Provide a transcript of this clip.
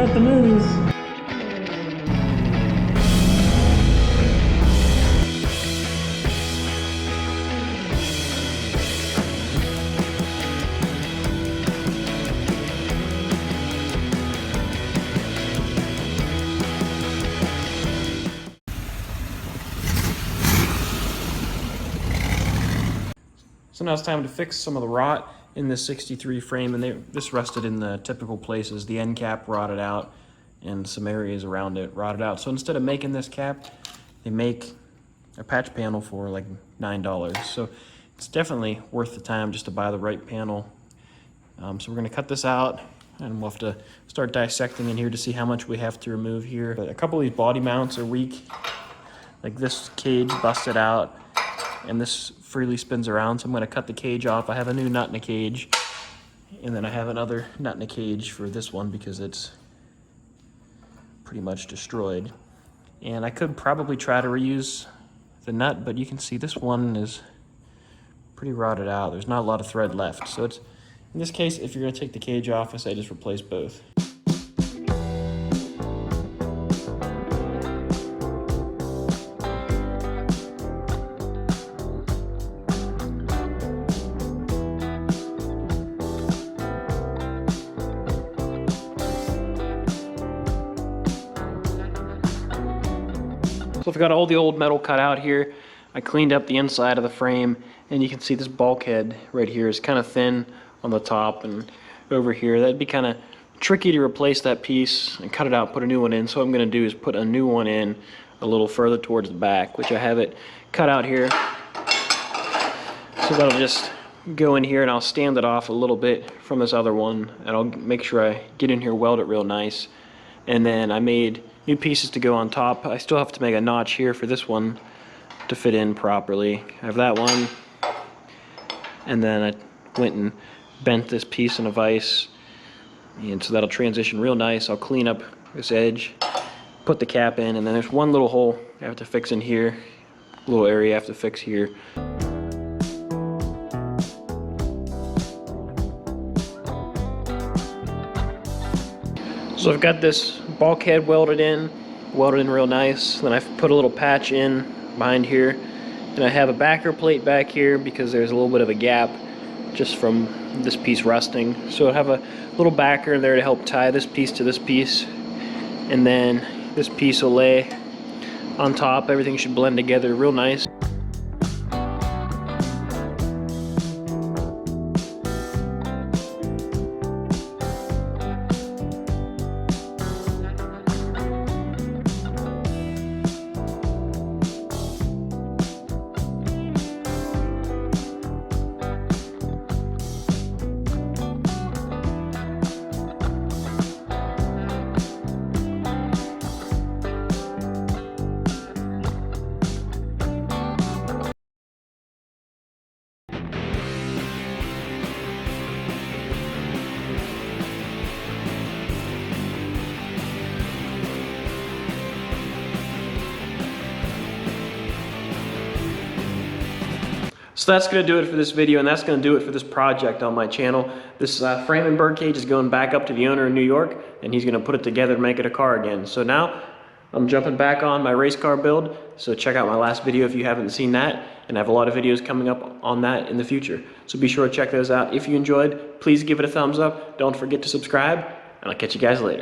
at the movies. So now it's time to fix some of the rot in this 63 frame, and this rusted in the typical places. The end cap rotted out and some areas around it rotted out. So instead of making this cap, they make a patch panel for like $9. So it's definitely worth the time just to buy the right panel. So we're gonna cut this out and we'll have to start dissecting in here to see how much we have to remove here. But a couple of these body mounts are weak. Like this cage busted out and this freely spins around, so I'm going to cut the cage off. I have a new nut in the cage, and then I have another nut in the cage for this one because it's pretty much destroyed. And I could probably try to reuse the nut, but you can see this one is pretty rotted out. There's not a lot of thread left. So it's, in this case, if you're going to take the cage off, I say just replace both. So I've got all the old metal cut out here. I cleaned up the inside of the frame, and you can see this bulkhead right here is kind of thin on the top and over here. That'd be kind of tricky to replace that piece and cut it out, put a new one in. So what I'm going to do is put a new one in a little further towards the back, which I have it cut out here. So that'll just go in here, and I'll stand it off a little bit from this other one, and I'll make sure I get in here, weld it real nice. And then I made new pieces to go on top. I still have to make a notch here for this one to fit in properly. I have that one, and then I went and bent this piece in a vise, and so that'll transition real nice. I'll clean up this edge, put the cap in, and then there's one little hole I have to fix in here, little area I have to fix here. So I've got this bulkhead welded in real nice. Then I've put a little patch in behind here, and I have a backer plate back here because there's a little bit of a gap just from this piece rusting. So I have a little backer there to help tie this piece to this piece, and then this piece will lay on top. Everything should blend together real nice. So that's going to do it for this video, and that's going to do it for this project on my channel. This frame and birdcage is going back up to the owner in New York, and he's going to put it together and make it a car again. So now I'm jumping back on my race car build, so check out my last video if you haven't seen that, and I have a lot of videos coming up on that in the future. So be sure to check those out. If you enjoyed, please give it a thumbs up. Don't forget to subscribe, and I'll catch you guys later.